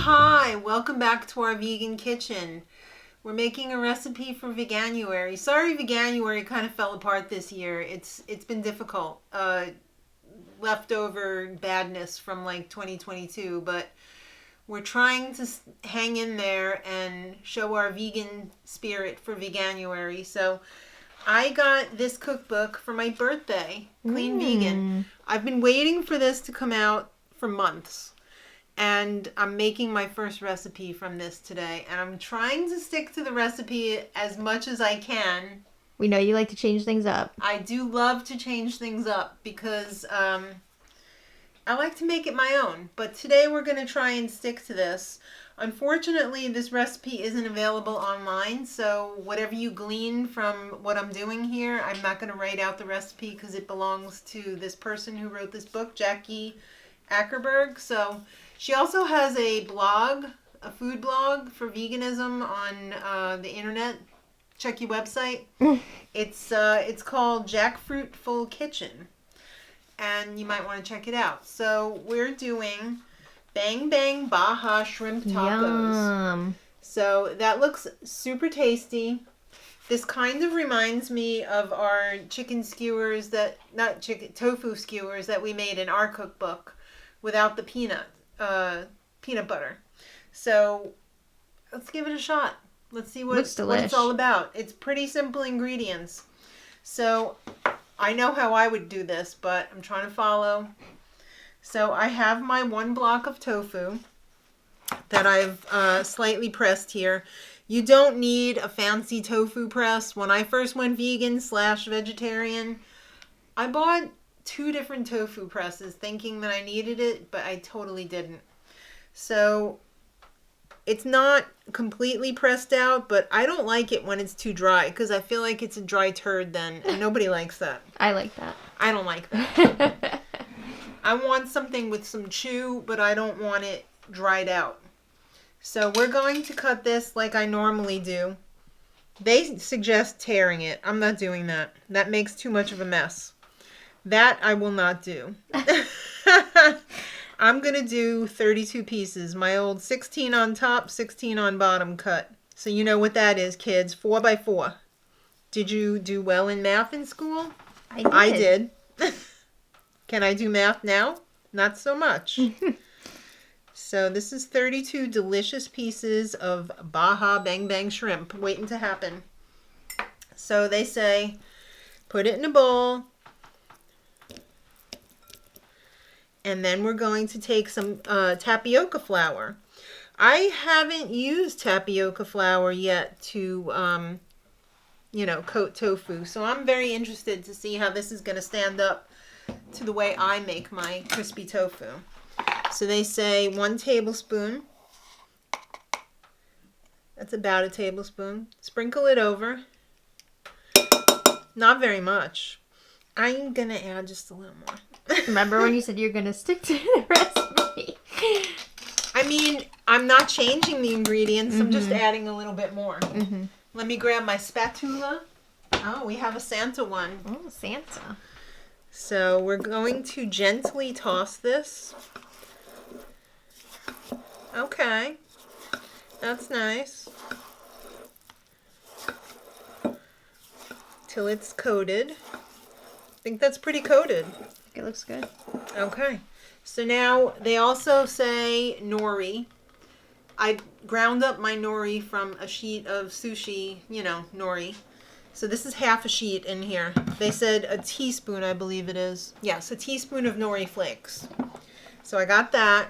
Hi, welcome back to our vegan kitchen. We're making a recipe for Veganuary. Sorry, Veganuary kind of fell apart this year. It's been difficult. Leftover badness from like 2022, but we're trying to hang in there and show our vegan spirit for Veganuary. So I got this cookbook for my birthday, Clean Vegan. I've been waiting for this to come out for months. And I'm making my first recipe from this today. And I'm trying to stick to the recipe as much as I can. We know you like to change things up. I do love to change things up because I like to make it my own. But today we're going to try and stick to this. Unfortunately, this recipe isn't available online. So whatever you glean from what I'm doing here, I'm not going to write out the recipe because it belongs to this person who wrote this book, Jackie Ackerberg. So she also has a blog, a food blog for veganism on the internet. Check your website. It's called Jackfruitful Kitchen, and you might want to check it out. So we're doing Bang Bang Baja Shrimp Tacos. Yum. So that looks super tasty. This kind of reminds me of our chicken skewers tofu skewers that we made in our cookbook without the peanut butter. So let's give it a shot. Let's see what it's all about. It's pretty simple ingredients. So I know how I would do this, but I'm trying to follow. So I have my 1 block of tofu that I've slightly pressed here. You don't need a fancy tofu press. When I first went vegan/vegetarian, I bought 2 different tofu presses thinking that I needed it, but I totally didn't. So it's not completely pressed out, but I don't like it when it's too dry because I feel like it's a dry turd then, and nobody likes that. I like that. I don't like that. I want something with some chew, but I don't want it dried out. So we're going to cut this like I normally do. They suggest tearing it. I'm not doing that. That makes too much of a mess. That I will not do. I'm going to do 32 pieces. My old 16 on top, 16 on bottom cut. So you know what that is, kids. 4 by 4. Did you do well in math in school? I did. Can I do math now? Not so much. So this is 32 delicious pieces of Baja Bang Bang shrimp waiting to happen. So they say, put it in a bowl. And then we're going to take some tapioca flour. I haven't used tapioca flour yet to, coat tofu. So I'm very interested to see how this is going to stand up to the way I make my crispy tofu. So they say 1 tablespoon. That's about a tablespoon. Sprinkle it over. Not very much. I'm going to add just a little more. Remember when you said you're going to stick to the recipe? I mean, I'm not changing the ingredients. I'm just adding a little bit more. Let me grab my spatula. Oh, we have a Santa one. Oh, Santa. So we're going to gently toss this. Okay. That's nice. Till it's coated. I think that's pretty coated. It looks good. Okay. So now they also say nori. I ground up my nori from a sheet of sushi, nori. So this is half a sheet in here. They said a teaspoon, I believe it is. Yes, a teaspoon of nori flakes. So I got that.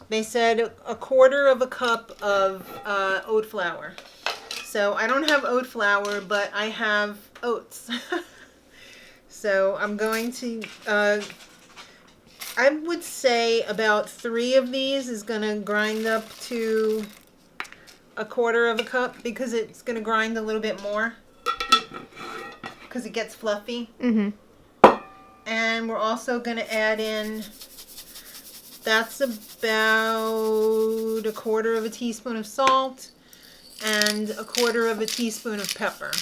They said a 1/4 cup of oat flour. So I don't have oat flour, but I have oats. So I'm going to, I would say about 3 of these is going to grind up to a 1/4 cup because it's going to grind a little bit more because it gets fluffy. And we're also going to add in, that's about a 1/4 teaspoon of salt and a 1/4 teaspoon of pepper.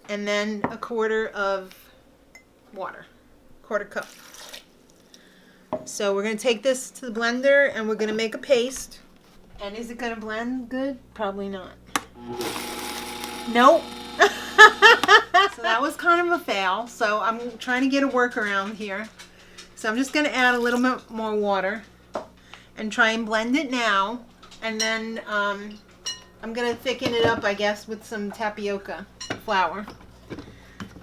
And then a 1/4 of water. quarter cup. So we're going to take this to the blender and we're going to make a paste. And is it going to blend good? Probably not. Nope. So that was kind of a fail. So I'm trying to get a workaround here. So I'm just going to add a little bit more water and try and blend it now. And then I'm going to thicken it up, I guess, with some tapioca flour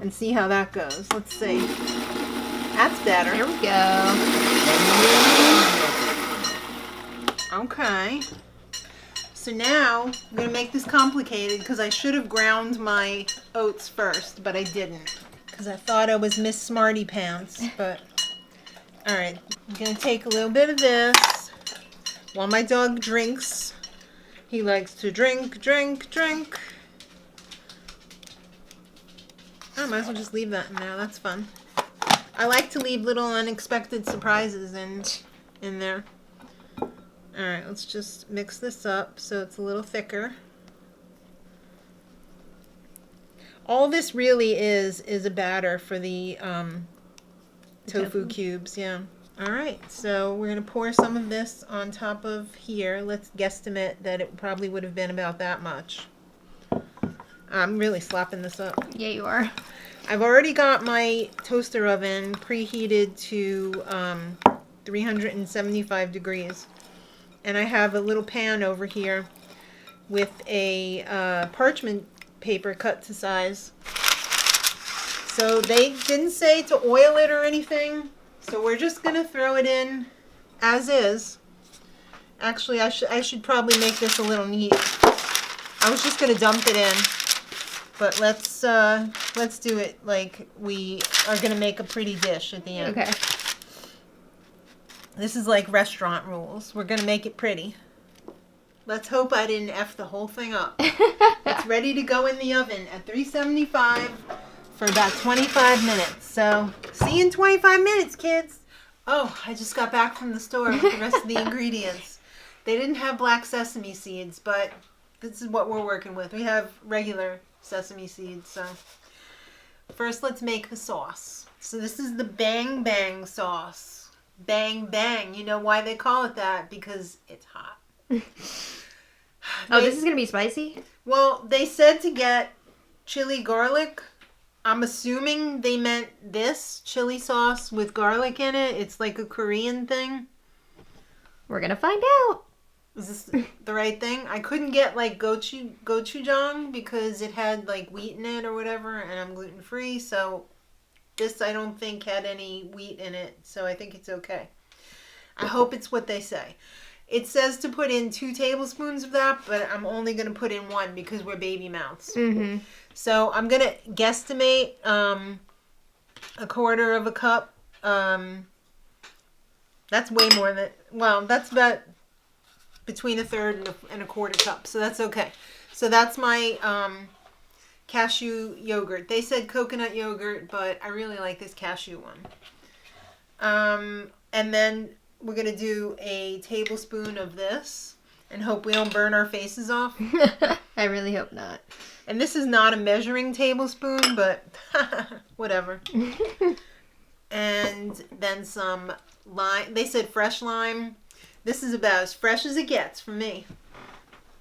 and see how that goes. Let's see. That's better. Here we go. Okay. So now I'm going to make this complicated because I should have ground my oats first, but I didn't because I thought I was Miss Smarty Pants. But all right, I'm going to take a little bit of this while my dog drinks. He likes to drink, drink, drink. I might as well just leave that in there. That's fun. I like to leave little unexpected surprises in there. All right, let's just mix this up so it's a little thicker. All this really is a batter for the tofu cubes. Yeah. All right, so we're going to pour some of this on top of here. Let's guesstimate that it probably would have been about that much. I'm really slapping this up. Yeah, you are. I've already got my toaster oven preheated to 375 degrees. And I have a little pan over here with a parchment paper cut to size. So they didn't say to oil it or anything. So we're just going to throw it in as is. Actually, I should probably make this a little neat. I was just going to dump it in. But let's do it like we are going to make a pretty dish at the end. Okay. This is like restaurant rules. We're going to make it pretty. Let's hope I didn't F the whole thing up. It's ready to go in the oven at 375 for about 25 minutes. So, see you in 25 minutes, kids. Oh, I just got back from the store with the rest of the ingredients. They didn't have black sesame seeds, but this is what we're working with. We have regular sesame seeds. So, first let's make the sauce. So this is the Bang Bang sauce. Bang Bang. You know why they call it that? Because it's hot. Oh, this is going to be spicy? Well, they said to get chili garlic. I'm assuming they meant this chili sauce with garlic in it. It's like a Korean thing. We're going to find out. Is this the right thing? I couldn't get like gochujang because it had like wheat in it or whatever, and I'm gluten free, so this I don't think had any wheat in it, so I think it's okay. I hope it's what they say. It says to put in 2 tablespoons of that, but I'm only going to put in 1 because we're baby mouths. Mm-hmm. So I'm going to guesstimate a quarter of a cup. That's way more than, well, that's about between a third and a quarter cup, so that's okay. So that's my cashew yogurt. They said coconut yogurt, but I really like this cashew one. And then we're going to do a tablespoon of this and hope we don't burn our faces off. I really hope not. And this is not a measuring tablespoon, but whatever. And then some lime. They said fresh lime. This is about as fresh as it gets for me.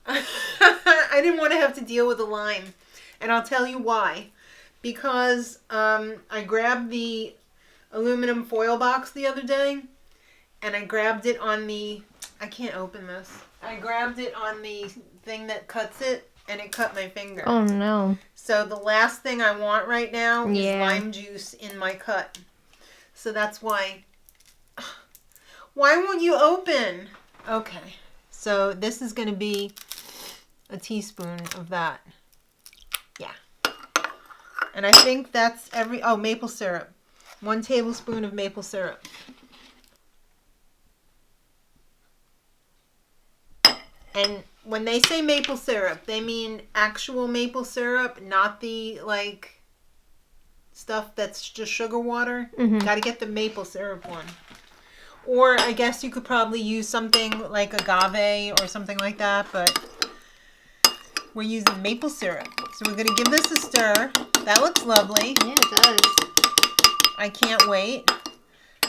I didn't want to have to deal with the lime. And I'll tell you why. Because I grabbed the aluminum foil box the other day. And I grabbed it on the... I can't open this. I grabbed it on the thing that cuts it. And it cut my finger. Oh, no. So the last thing I want right now is lime juice in my cut. So that's why... Why won't you open? Okay. So this is going to be a teaspoon of that. Yeah. And I think that's maple syrup. 1 tablespoon of maple syrup. And when they say maple syrup, they mean actual maple syrup, not the, like, stuff that's just sugar water. Mm-hmm. Got to get the maple syrup one. Or I guess you could probably use something like agave or something like that, but we're using maple syrup. So we're going to give this a stir. That looks lovely. Yeah, it does. I can't wait.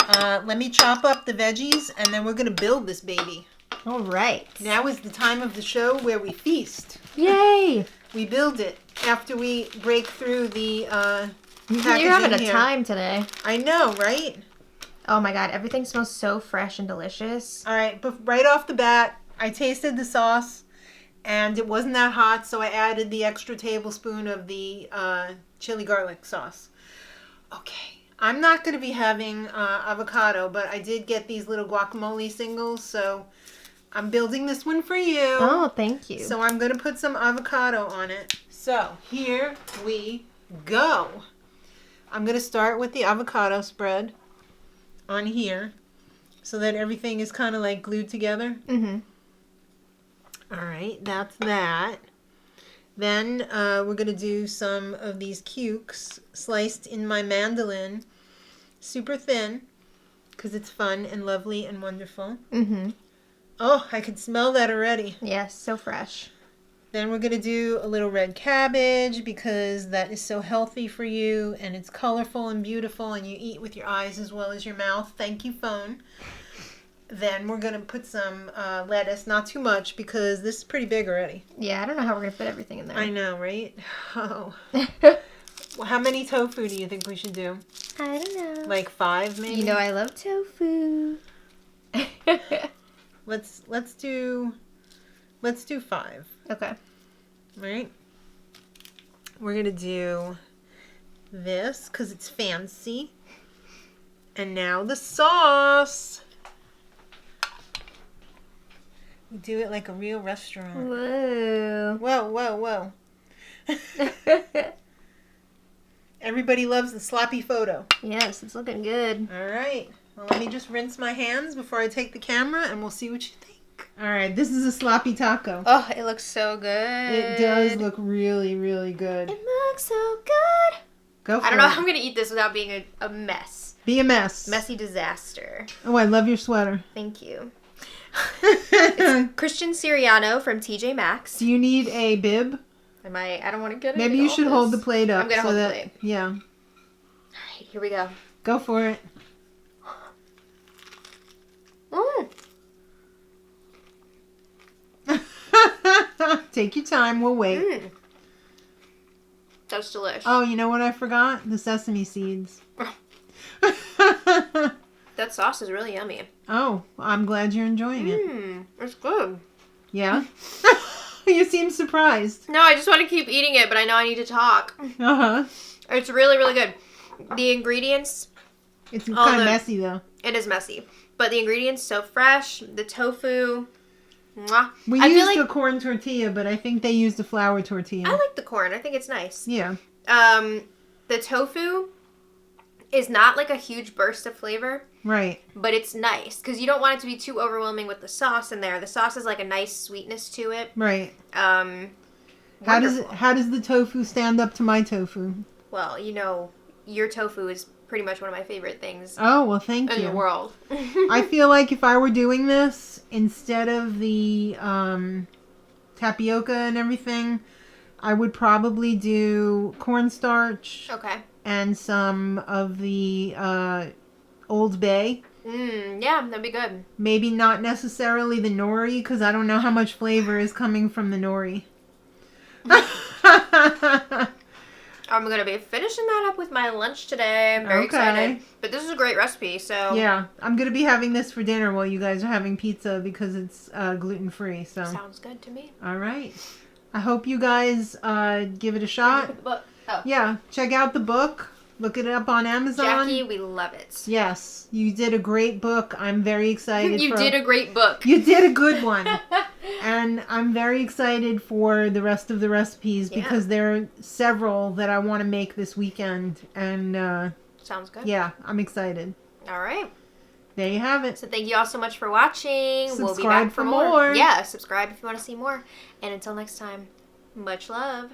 Let me chop up the veggies, and then we're going to build this baby. All right. Now is the time of the show where we feast. Yay! We build it after we break through the packaging. You're having a here. time today. I know, right? Oh my god, everything smells so fresh and delicious. All right, but right off the bat, I tasted the sauce, and it wasn't that hot, so I added the extra tablespoon of the chili garlic sauce. Okay, I'm not going to be having avocado, but I did get these little guacamole singles, so I'm building this one for you. Oh, thank you. So I'm going to put some avocado on it. So here we go. I'm going to start with the avocado spread on here so that everything is kind of like glued together. Mm-hmm. All right, that's that. Then we're going to do some of these cukes sliced in my mandolin, super thin, because it's fun and lovely and wonderful. Mm-hmm. Oh, I can smell that already. Yes, so fresh. Then we're going to do a little red cabbage because that is so healthy for you and it's colorful and beautiful and you eat with your eyes as well as your mouth. Thank you, phone. Then we're going to put some lettuce, not too much because this is pretty big already. Yeah, I don't know how we're going to fit everything in there. I know, right? Oh. Well, how many tofu do you think we should do? I don't know. Like 5 maybe? You know I love tofu. Let's do 5. Okay. Right? We're going to do this because it's fancy. And now the sauce. We do it like a real restaurant. Whoa. Whoa. Everybody loves the sloppy photo. Yes, it's looking good. All right. Well, let me just rinse my hands before I take the camera and we'll see what you think. All right. This is a sloppy taco. Oh, it looks so good. It does look really, really good. It looks so good. Go for it. I don't know how I'm going to eat this without being a mess. Be a mess. Messy disaster. Oh, I love your sweater. Thank you. It's Christian Siriano from TJ Maxx. Do you need a bib? I don't want to get it. Maybe you should hold the plate up. I'm going to hold the plate. Yeah. All right, here we go. Go for it. Take your time. We'll wait. That's delicious. Oh, you know what I forgot? The sesame seeds. That sauce is really yummy. Oh, I'm glad you're enjoying it. It's good. Yeah? You seem surprised. No, I just want to keep eating it, but I know I need to talk. Uh-huh. It's really, really good. The ingredients... It's kind of messy, though. It is messy. But the ingredients, so fresh. The tofu... Mwah. We used a corn tortilla, but I think they used a flour tortilla. I like the corn. I think it's nice. Yeah. The tofu is not like a huge burst of flavor. Right. But it's nice because you don't want it to be too overwhelming with the sauce in there. The sauce is like a nice sweetness to it. Right. How does the tofu stand up to my tofu? Well, you know, your tofu is pretty much one of my favorite things. Oh, well, thank you. In the world. I feel like if I were doing this, instead of the tapioca and everything, I would probably do cornstarch. Okay. And some of the Old Bay. Yeah, that'd be good. Maybe not necessarily the nori, because I don't know how much flavor is coming from the nori. I'm going to be finishing that up with my lunch today. I'm very excited. But this is a great recipe, so... Yeah, I'm going to be having this for dinner while you guys are having pizza because it's gluten-free. So. Sounds good to me. All right. I hope you guys give it a shot. Oh. Yeah, check out the book. Look it up on Amazon. Jackie, we love it. Yes, you did a great book. I'm very excited. You did a great book. You did a good one. And I'm very excited for the rest of the recipes because there are several that I want to make this weekend. And sounds good. Yeah, I'm excited. All right. There you have it. So thank you all so much for watching. Subscribe we'll be back for more. more. Yeah, subscribe if you want to see more. And until next time, much love.